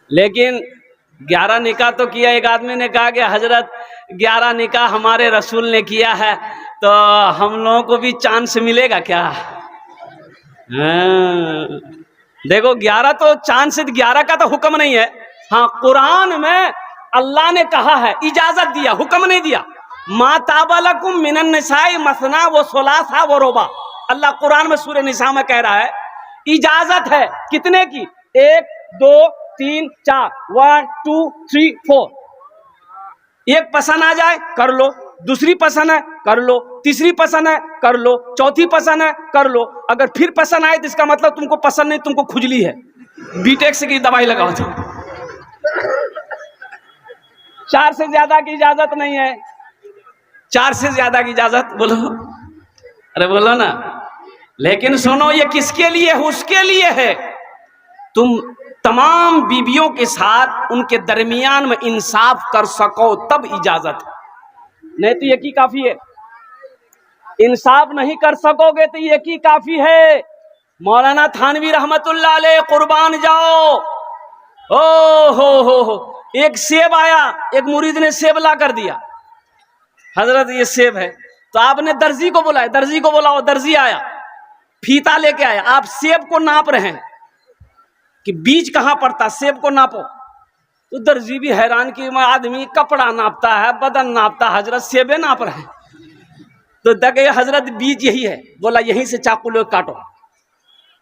लेकिन 11 निकाह तो किया। एक आदमी ने कहा कि हजरत 11 निकाह हमारे रसूल ने किया है, तो हम लोगों को भी चांस मिलेगा क्या? हाँ। देखो 11 तो चांस, 11 का तो हुक्म नहीं है। हाँ, कुरान में अल्लाह ने कहा है, इजाजत दिया, हुक्म नहीं दिया। मा ताबलकुम मिनन निसाई मसना व सुलासा व रुबा। अल्लाह कुरान में सूरह निसा में कह रहा है इजाजत है कितने की? 1 2 3 4, 1 2 3 4। एक पसंद आ जाए कर लो, दूसरी पसंद है कर लो, तीसरी पसंद है कर लो, चौथी पसंद है कर लो। अगर फिर पसंद आए तो इसका मतलब तुमको पसंद नहीं, तुमको खुजली है, बीटेक्स की दवाई लगाओ। तो 4 से ज्यादा की इजाजत नहीं है। 4 से ज्यादा की इजाजत बोलो, अरे बोलो ना। लेकिन सुनो, ये किसके लिए है? उसके लिए है तुम तमाम बीवियों के साथ उनके दरमियान में इंसाफ कर सको, तब इजाजत है। नहीं तो ये की काफी है। इंसाफ नहीं कर सकोगे तो ये की काफी है। मौलाना थानवी रहमतुल्लाह अलैह कुर्बान जाओ। ओ हो, एक सेब आया, एक मुरीद ने सेब ला कर दिया, हजरत ये सेब है। तो आपने दर्जी को बुलाया, दर्जी को बुलाओ, दर्जी आया, फीता लेके आया। आप सेब को नाप रहे हैं कि बीज कहां पड़ता, सेब को नापो। तो दर्जी भी हैरान कि आदमी कपड़ा नापता है, बदन नापता, हजरत सेबे नाप रहे हैं। तो दगे हजरत बीज यही है, बोला यहीं से चाकू लो काटो।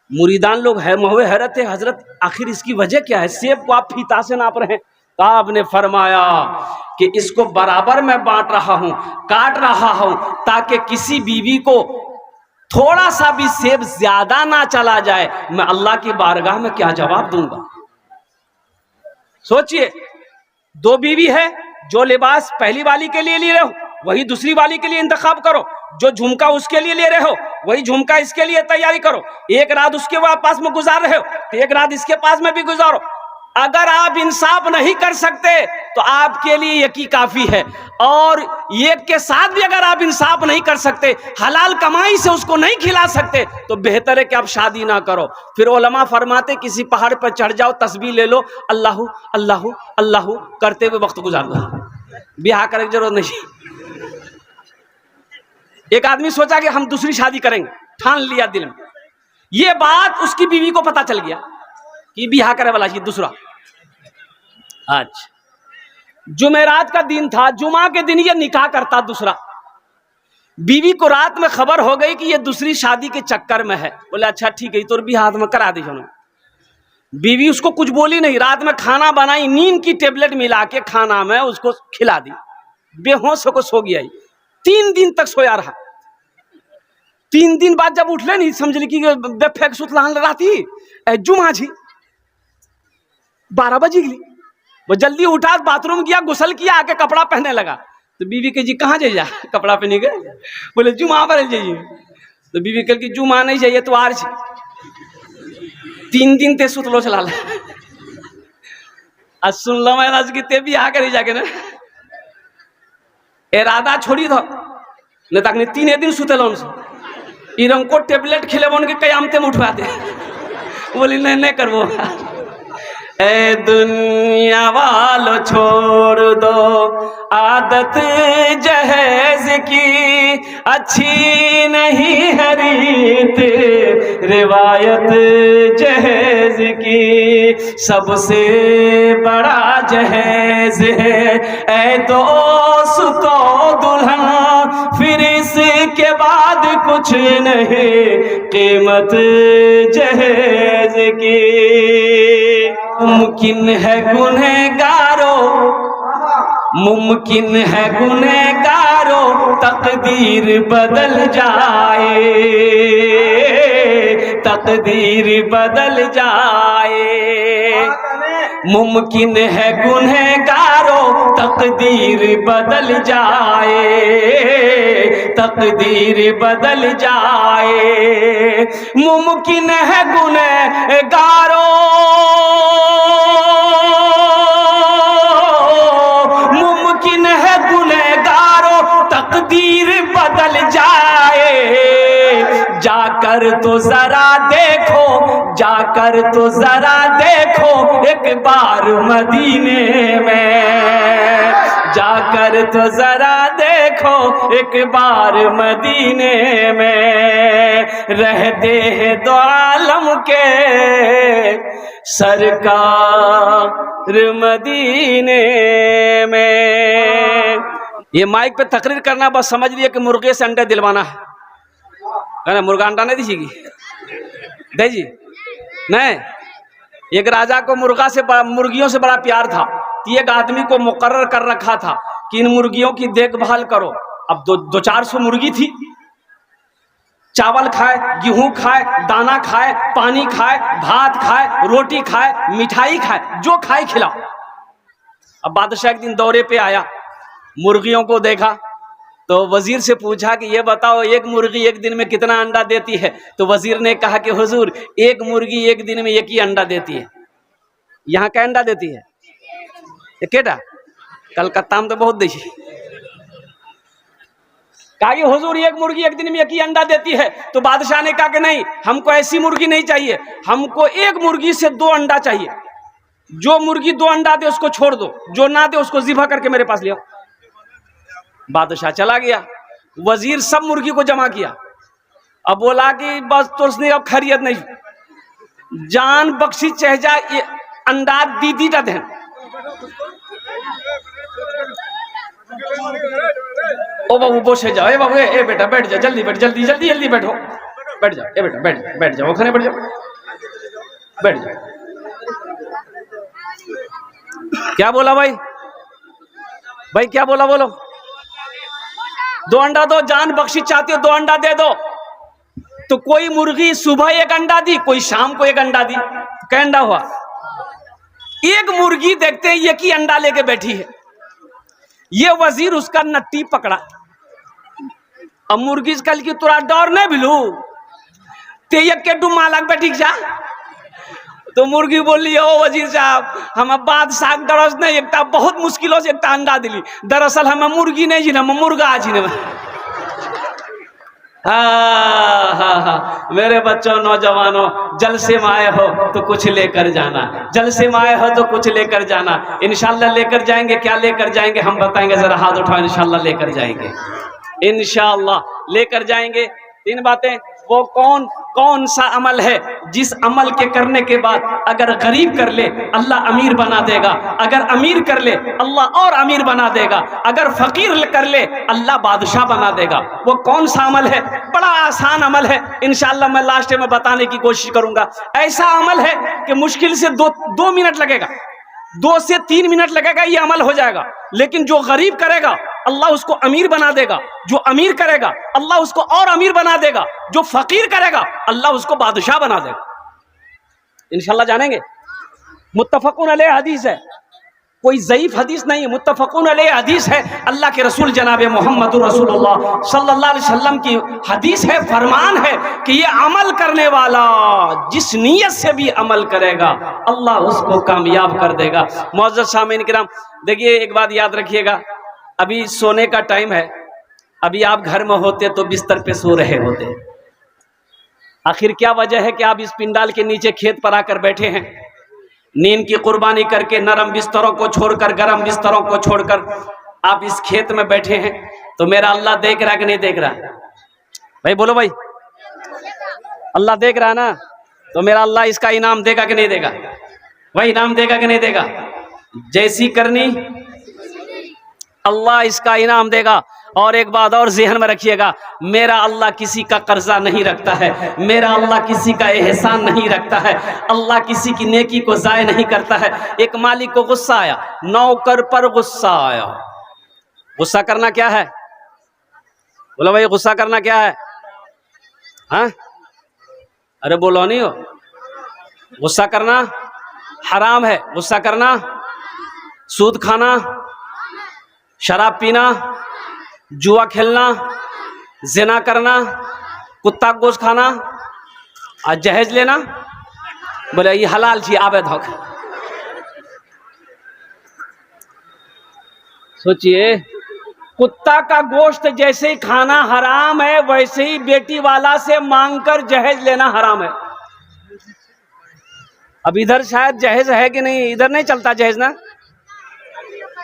मुरीदान लोग है महुए हैरत है, हजरत आखिर इसकी वजह क्या है? सेब को आप फीता से नाप रहे हैं। तो आपने फरमाया कि इसको बराबर मैं बांट रहा हूं, काट रहा हूं, ताकि किसी बीवी को थोड़ा सा भी सेब ज्यादा ना चला जाए। मैं अल्लाह की बारगाह में क्या जवाब दूंगा? सोचिए, 2 बीवी है, जो लिबास पहली वाली के लिए ले रहे हो वही दूसरी वाली के लिए इंतखाब करो, जो झुमका उसके लिए ले रहे हो वही झुमका इसके लिए तैयारी करो। एक रात उसके पास में गुजार रहे हो तो एक रात इसके पास में भी गुजारो। अगर आप इंसाफ नहीं कर सकते तो आपके लिए यकी काफी है। और एक के साथ भी अगर आप इंसाफ नहीं कर सकते, हलाल कमाई से उसको नहीं खिला सकते, तो बेहतर है कि आप शादी ना करो। फिर उलमा फरमाते किसी पहाड़ पर चढ़ जाओ, तस्बीह ले लो, अल्लाहू अल्लाहू अल्लाहू करते हुए वक्त गुजार दो, ब्याह करने की जरूरत नहीं। एक आदमी सोचा कि हम दूसरी शादी करेंगे, ठान लिया दिल में। ये बात उसकी बीवी को पता चल गया कि ब्याह करे वाला दूसरा। अच्छा, जुमेरात का दिन था, जुमा के दिन ये निकाह करता दूसरा। बीवी को रात में खबर हो गई कि ये दूसरी शादी के चक्कर में है। बोले अच्छा ठीक है, तो भी हाथ में करा दी। बीवी उसको कुछ बोली नहीं, रात में खाना बनाई, नींद की टेबलेट मिला के खाना में उसको खिला दी, बेहोश होकर सो गया। 3 दिन तक सोया रहा। 3 दिन बाद जब उठले नहीं, समझ ली कि बेफेक सुतलान राती जुमा जी 12 बजे गई। वो जल्दी उठा, बाथरूम गया, गुसल किया, आके कपड़ा पहनने लगा। तो बीवी के जी कहाँ जाइए? कपड़ा पहने गए। बोले जुमा पर जाइए। तो बीवी कल की जुमा नहीं जाइए तो आज 3 दिन ते सुतलो चला ले। आज सुन लो मैं राज की ते भी आकर जाके ना इरादा छोड़ी दो न तक ने 3 दिन सुतेलो उनसे। इरंग को टेबलेट खिले उनके कयामते में उठवाते। बोली नहीं करबो। ए दुनिया वालों छोड़ दो आदत जहेज की, अच्छी नहीं है रीत रिवायत जहेज की। सबसे बड़ा जहेज है ए दोस्तों दुल्हन, फिर इसके बाद कुछ नहीं कीमत जहेज की। मुमकिन है गुनहगारों, मुमकिन है गुनहगारों, तकदीर बदल जाए, तकदीर बदल जाए। मुमकिन है गुनहगारों, तकदीर बदल जाए, तकदीर बदल जाए। मुमकिन है गुनहगारों, मुमकिन है गुनहगारों, तकदीर बदल जाए। जाकर तो जरा देखो, जाकर जाकर तो जरा देखो एक बार मदीने में, जाकर तो जरा देखो एक बार मदीने में, रहते हैं दो आलम के सरकार मदीने में। ये माइक पे तकरीर करना बस समझ लिए कि मुर्गे से अंडे दिलवाना है ना, मुर्गा अंडा नहीं दीजिएगी दे जी नहीं। एक राजा को मुर्गियों से बड़ा प्यार था, तो एक आदमी को मुकर्रर कर रखा था कि इन मुर्गियों की देखभाल करो। अब 200-400 मुर्गी थी, चावल खाए, गेहूं खाए, दाना खाए, पानी खाए, भात खाए, रोटी खाए, मिठाई खाए, जो खाए खिलाओ। अब बादशाह एक दिन दौरे पे आया, मुर्गियों को देखा तो वजीर से पूछा कि ये बताओ एक मुर्गी एक दिन में कितना अंडा देती है। तो वजीर ने कहा कि हुजूर एक मुर्गी एक दिन में एक ही अंडा देती है। यहाँ क्या अंडा देती है? केटा कलकत्ता में तो बहुत देती। कहा कि हुजूर एक मुर्गी एक दिन में एक ही अंडा देती है। तो बादशाह ने कहा कि नहीं, हमको ऐसी मुर्गी नहीं चाहिए, हमको एक मुर्गी से 2 अंडा चाहिए। जो मुर्गी 2 अंडा दे उसको छोड़ दो, जो ना दे उसको ज़िबा करके मेरे पास ले आओ। बादशाह चला गया, वजीर सब मुर्गी को जमा किया। अब बोला कि बस तो उसने अब खैरियत नहीं, जान बख्शी चहजा अंडा दीदी का देन। ओ बाबू बोसे जाओ, ए बाबू ए बेटा बैठ जा, जल्दी बैठ, जल्दी जल्दी जल्दी बैठो, बैठ जाओ, ए बेटा बैठ जाओ, खाने बैठ जाओ, बैठ जाओ। क्या बोला भाई? भाई क्या बोला? बोलो। 2 अंडा दो, जान बख्शी चाहते हो 2 अंडा दे दो। तो कोई मुर्गी सुबह 1 अंडा दी, कोई शाम को 1 अंडा दी, क्या अंडा हुआ? एक मुर्गी देखते हैं एक ही अंडा लेके बैठी है। ये वजीर उसका नट्टी पकड़ा। अब मुर्गी कल की तुरा डर नहीं बिलू ते के डू मालक बैठी जा। तो मुर्गी बोली ओ वजीर साहब हम बादशाह डरस नहीं, एक बहुत मुश्किलों से एक अंडा दिली, दरअसल हम मुर्गी नहीं जी, हम मुर्गा आज ही। हाँ, मेरे बच्चों नौजवानों, जलसे में आए हो तो कुछ लेकर जाना, जलसे में आए हो तो कुछ लेकर जाना। इंशाल्लाह लेकर जाएंगे। क्या लेकर जाएंगे हम बताएंगे, जरा हाथ उठाओ। इंशाल्लाह लेकर जाएंगे, इंशाल्लाह लेकर जाएंगे। 3 बातें। वो कौन सा अमल है जिस अमल के करने के बाद अगर गरीब कर ले अल्लाह अमीर बना देगा, अगर अमीर कर ले अल्लाह और अमीर बना देगा, अगर फकीर कर ले अल्लाह बादशाह बना देगा। वो कौन सा अमल है? बड़ा आसान अमल है, इंशाअल्लाह मैं लास्ट में बताने की कोशिश करूंगा। ऐसा अमल है कि मुश्किल से 2 मिनट लगेगा, 2 से 3 मिनट लगेगा, ये अमल हो जाएगा। लेकिन जो गरीब करेगा अल्लाह उसको अमीर बना देगा, जो अमीर करेगा अल्लाह उसको और अमीर बना देगा, जो फकीर करेगा अल्लाह उसको बादशाह बना देगा। इंशाल्लाह जानेंगे। मुत्तफकुन अलैह हदीस है, कोई ज़ईफ हदीस नहीं है, मुत्तफकुन अलैह हदीस है। अल्लाह के रसूल जनाब मोहम्मद रसूलुल्लाह सल्लल्लाहु अलैहि वसल्लम की हदीस है, फरमान है कि ये अमल करने वाला जिस नीयत से भी अमल करेगा अल्लाह उसको कामयाब कर देगा। मुअज़्ज़ज़ सामीन किराम, देखिए एक बात याद रखिएगा, अभी सोने का टाइम है। अभी आप घर में होते तो बिस्तर पे सो रहे होते। आखिर क्या वजह है कि आप इस पिंडाल के नीचे खेत पर आकर बैठे हैं? नींद की कुर्बानी करके नरम बिस्तरों को छोड़कर, गरम बिस्तरों को छोड़कर आप इस खेत में बैठे हैं। तो मेरा अल्लाह देख रहा है कि नहीं देख रहा? भाई बोलो भाई, अल्लाह देख रहा है ना? तो मेरा अल्लाह इसका इनाम देगा कि नहीं देगा? भाई इनाम देगा कि नहीं देगा? जैसी करनी अल्लाह इसका इनाम देगा। और एक बात और ज़हन में रखिएगा, मेरा अल्लाह किसी का कर्जा नहीं रखता है, मेरा अल्लाह किसी का एहसान नहीं रखता है, अल्लाह किसी की नेकी को ज़ाय नहीं करता है। एक मालिक को गुस्सा आया, नौकर पर गुस्सा आया। गुस्सा करना क्या है? बोलो भाई, गुस्सा करना क्या है? हाँ, अरे बोलो नहीं हो। गुस्सा करना हराम है। गुस्सा करना, सूद खाना, शराब पीना, जुआ खेलना, जिना करना, कुत्ता गोश्त खाना और जहेज लेना, बोले ये हलाल छी आबे धोख। सोचिए, कुत्ता का गोश्त जैसे ही खाना हराम है, वैसे ही बेटी वाला से मांगकर जहेज लेना हराम है। अब इधर शायद जहेज है कि नहीं, इधर नहीं चलता जहेज ना,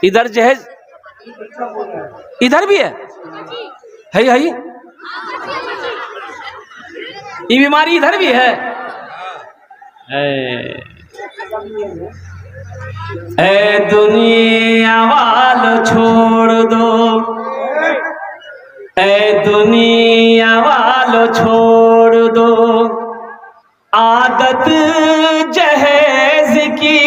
इधर जहेज इधर भी है ये बीमारी इधर भी है। ए दुनिया वालों छोड़ दो, ए दुनिया वालों छोड़ दो आदत जहेज की,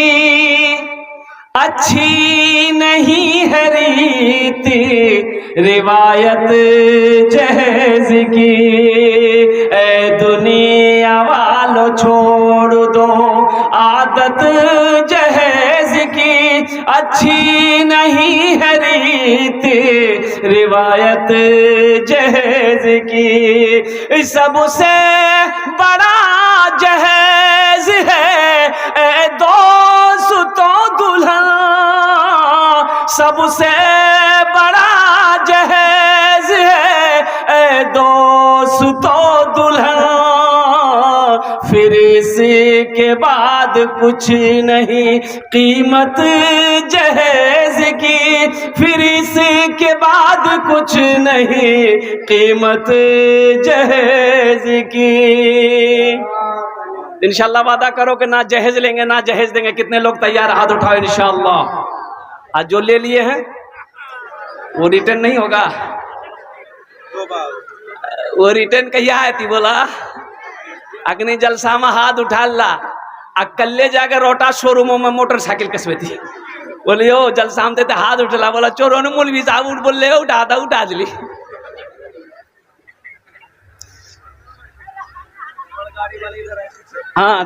अच्छी नहीं है रीति रिवायत जहेज की। ए दुनिया वालों छोड़ दो आदत जहेज की, अच्छी नहीं है रीति रिवायत जहेज की। सबसे बड़ा जहेज है ए दोस्तों दुल्हन, सबसे बड़ा जहेज है ए दोस्तों दुल्हन। फिर इसके बाद कुछ नहीं कीमत जहेज की, फिर इसके बाद कुछ नहीं कीमत जहेज की। इंशाल्लाह वादा करो कि ना जहेज लेंगे ना जहेज देंगे। कितने लोग तैयार, हाथ उठाओ इंशाल्लाह। आज जो ले लिए हैं वो रिटर्न नहीं होगा, वो रिटर्न कहिया है थी बोला अग्नि जलसा में हाथ उठा ला अकल्ले जाकर रोटा शोरूमों में मोटरसाइकिल कसबे थी। बोले ओ जलसा में देते हाथ उठला, बोला चोरों ने मौलवी साहब उठ बोल ले उठा था, उठा दिली। हाँ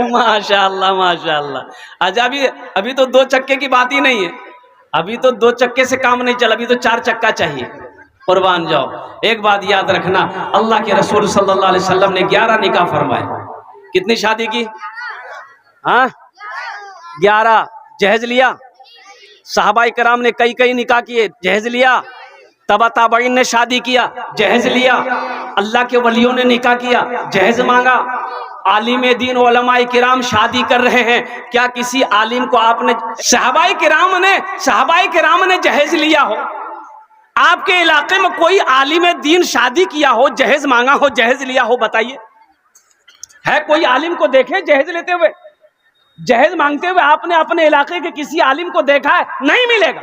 माशाअल्लाह माशाअल्लाह। आज अभी तो 2 चक्के की बात ही नहीं है, अभी तो 2 चक्के से काम नहीं चला, अभी तो 4 चक्का चाहिए। कुर्बान जाओ। एक बात याद रखना, अल्लाह के रसूल सल्लल्लाहु अलैहि वसल्लम ने 11 निकाह फरमाए। कितनी शादी की? हाँ 11। जहेज लिया, सहाबाए कराम ने कई निकाह किए, जहेज लिया। तबा ताबईन ने शादी किया, जहेज लिया। अल्लाह के वलियों ने निकाह किया, जहेज मांगा। आलिम दीन उलमाए किराम शादी कर रहे हैं, क्या किसी आलिम को आपने सहाबाए किराम ने जहेज लिया हो? आपके इलाके में कोई आलिम दीन शादी किया हो, जहेज मांगा हो, जहेज लिया हो? बताइए, है कोई आलिम को देखे जहेज लेते हुए, जहेज मांगते हुए? आपने अपने इलाके के किसी आलिम को देखा है? नहीं मिलेगा।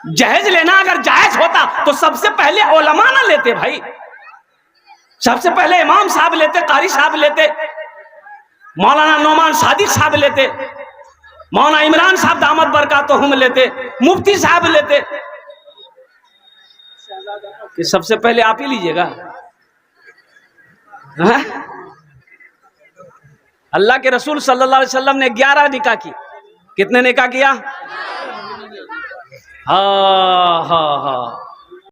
जहेज लेना अगर जायज होता तो सबसे पहले उलमा ना लेते भाई, सबसे पहले इमाम साहब लेते, कारी साहब लेते, मौलाना नौमान सादिक साहब लेते, मौलाना इमरान साहब दामद बरकातहुम लेते, मुफ्ती साहब लेते। कि सबसे पहले आप ही लीजिएगा? अल्लाह के रसूल सल्लल्लाहु अलैहि वसल्लम ने 11 निकाह की। कितने निकाह किया? हाँ हाँ हाँ